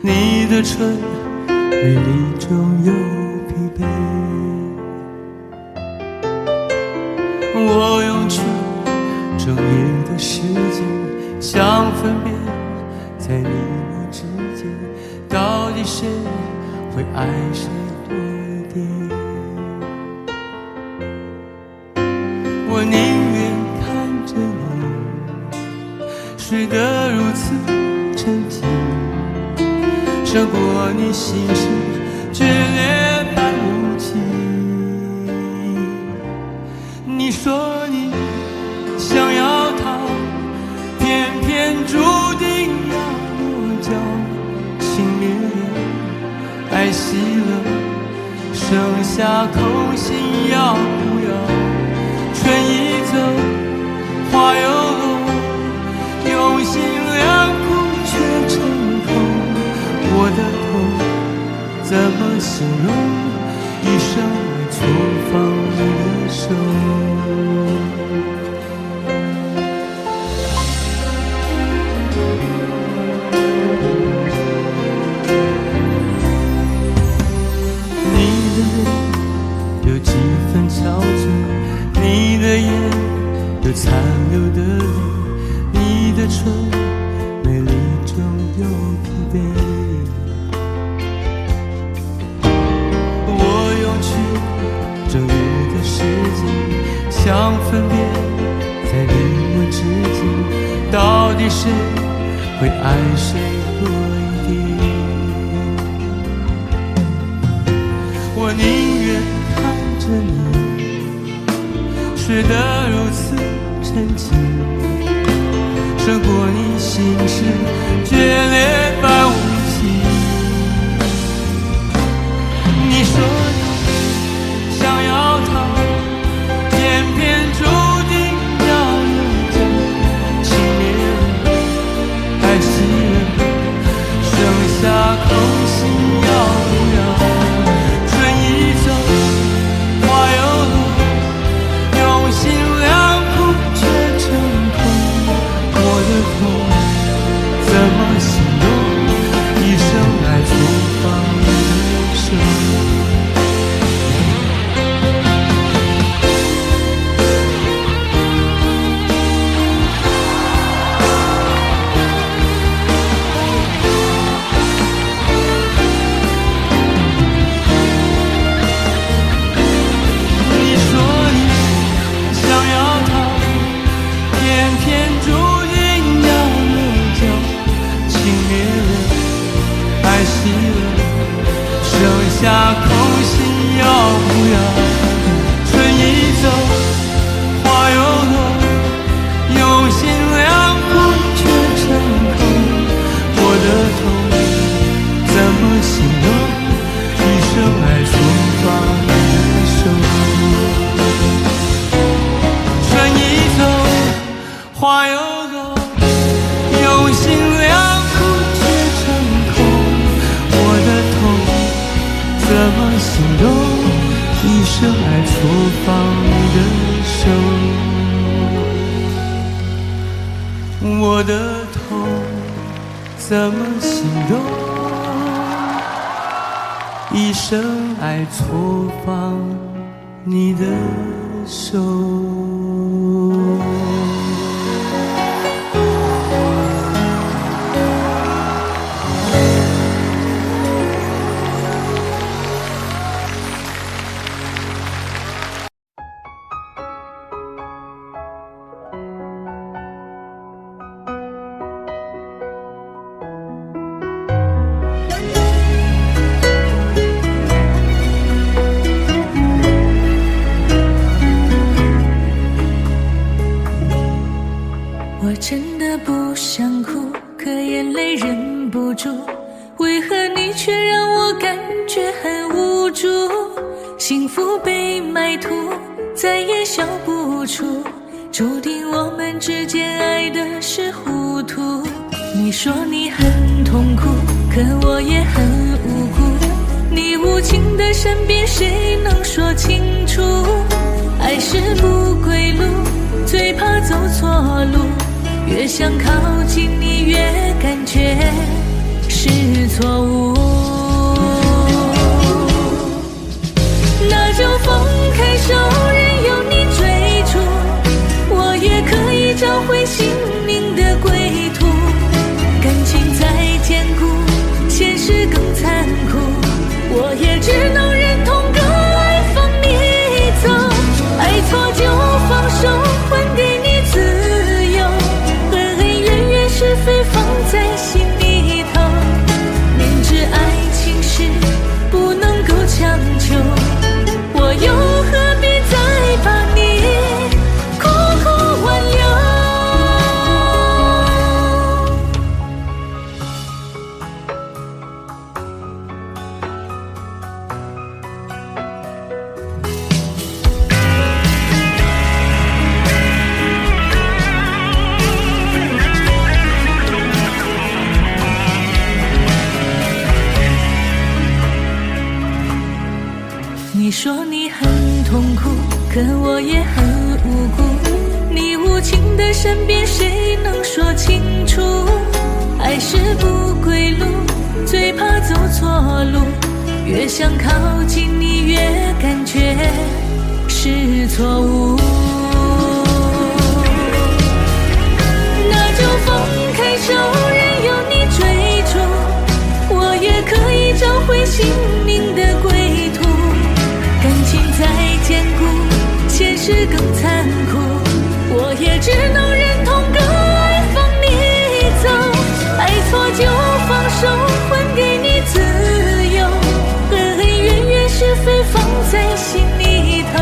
你的唇美丽中有疲惫。我用去整夜的时间，想分辨在你我之间，到底谁会爱谁多一点。我宁愿看着你睡得如此沉静，胜过你心事决裂般无情。你说你想要逃，偏偏注定要落脚，情灭了，爱熄了，剩下空心要不要？春已走，花又落，用心良苦却成空。我的痛怎么形容？一生来错放你的手。你的泪有几分憔悴，你的眼有残留的泪，你的唇美丽中有疲惫。我用去整夜的时间，想分辨在你我之间，到底谁会爱谁多一点。我宁愿看着你睡得如此沉静，胜过你心事决裂般无情。你说你想要逃，偏偏注定要有着，情灭了，爱熄了，剩下空心要不要？春已走，花又落，用心良苦却成空。我的痛怎么形容？一生来错放你的手。你说你想要逃，偏偏注定要落脚，情灭了，爱熄了，剩下空心要不要？春已走，花又落，用心良苦却成空。我的痛怎么形容？一生爱错放你的手。春已走，花又落，用心良苦却成空。我的痛怎么形容？一生爱错放你的手。我的痛怎么形容？一生爱错放你的手。
我真的不想哭，可眼泪忍不住，为何你却让我感觉很无助？幸福被埋土，再也笑不出，注定我们之间爱的是糊涂。你说你很痛苦，可我也很无辜，你无情的身边谁能说清楚？爱是不归路，最怕走错路，越想靠近你越感觉是错误。那就放开手，任由你追逐，我也可以找回心灵的归途。感情再坚固，现实更残酷，我也只能忍痛割爱放你走。爱错就放手，还给你自由，恩恩怨怨是非放在心里头，明知爱情是不能够强求，我又何必再把你苦苦挽留。你说你很痛苦，可我也很无辜，你无情的身边谁能说清楚？爱是不归路，最怕走错路，越想靠近你越感觉是错误。那就放开手，任由你追逐，我也可以找回心灵的归途。感情再坚固，现实更残酷，我也只能忍痛割爱放你走。爱错就放手，还给你自由，恩恩怨怨是非放在心里头，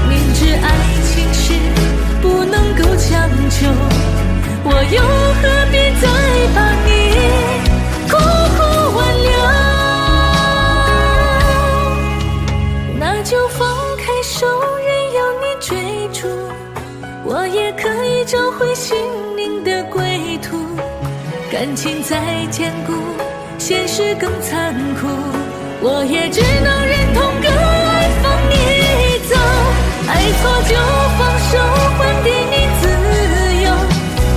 明知爱情是不能够强求，我又何必再把你苦苦挽留。那就放开手，任由你追逐，我也可以找回心灵的归途。感情再坚固，现实更残酷，我也只能忍痛割爱放你走。爱错就放手，还给你自由，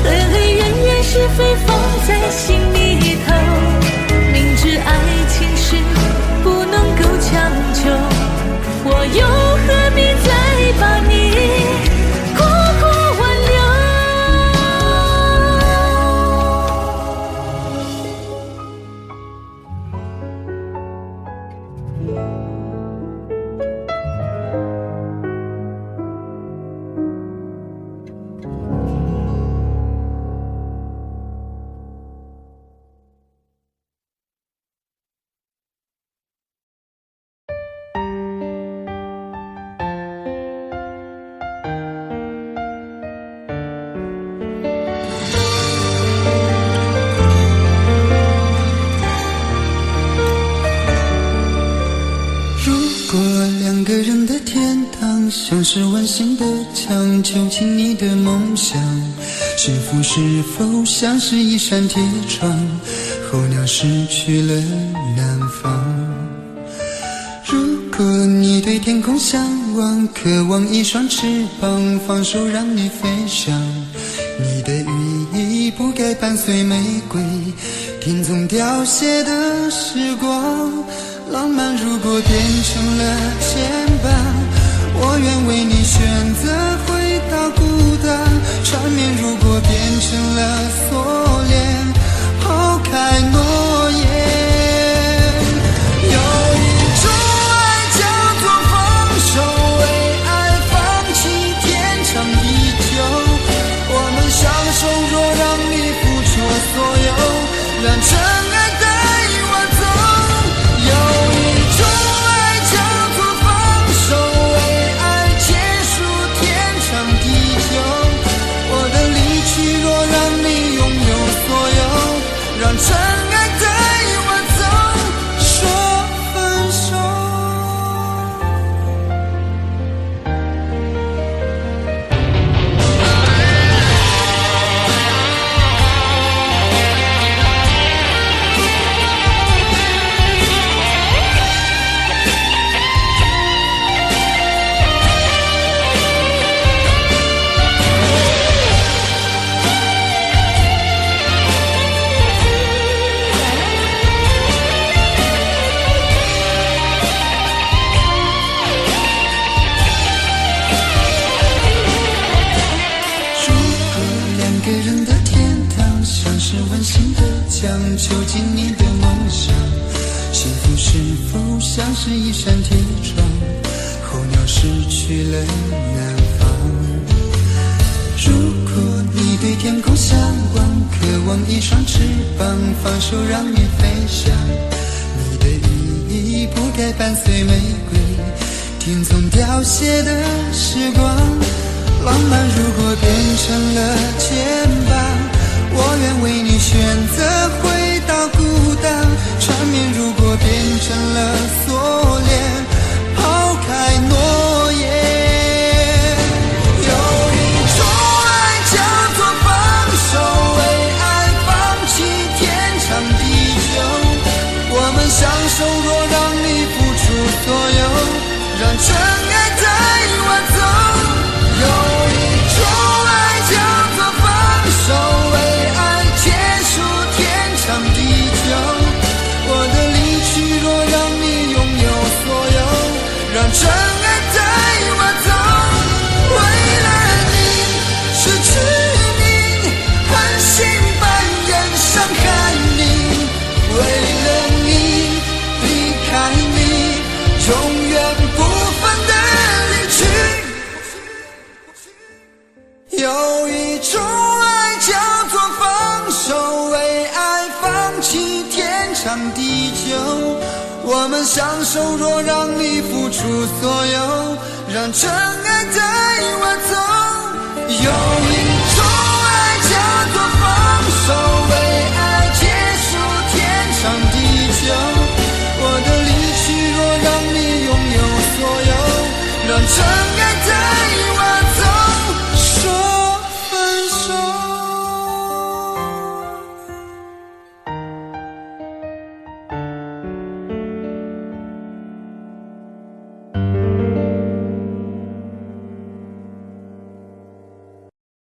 恩恩怨怨是非放在心里头，明知爱情是不能够强求，我又何必再把你苦苦挽留。
像是温馨的墙，囚禁你的梦想。幸福是否像是一扇铁窗，候鸟失去了南方。如果你对天空向往，渴望一双翅膀，放手让你飞翔。你的羽翼不该伴随玫瑰，听从凋谢的时光。浪漫如果变成了牵绊，我愿为你选择回到孤单。缠绵如果变成了锁链，抛开诺言。有一种爱叫做放手，为爱放弃天长地久。我们相守，若让你付出所有，让真爱带我走。有一种爱叫做放手，为爱结束天长地久。我的离去若让你拥有所有，让真爱带我走，说分手。将囚禁你的梦想。幸福是否像是一扇铁窗，候鸟失去了南方。如果你对天空向往，渴望一双翅膀，放手让你飞翔。你的羽翼不该伴随玫瑰，听从凋谢的时光。浪漫如果变成了肩膀，我愿为你选择回到孤单。缠绵如果变成了锁链，抛开诺言。有一种爱叫做放手，为爱放弃天长地久。我们相守，若让你付出所有，让真爱带我走。有一种爱叫做放手，为爱结束天长地久。我的离去若让你拥有所有，让真爱带我走。为了你失去你，狠心扮演伤害你。为了你离开你，永远不分的离去。有一种爱叫做放手，为爱放弃天长地久。我们相守，若让你付出所有，让真爱带我走。有一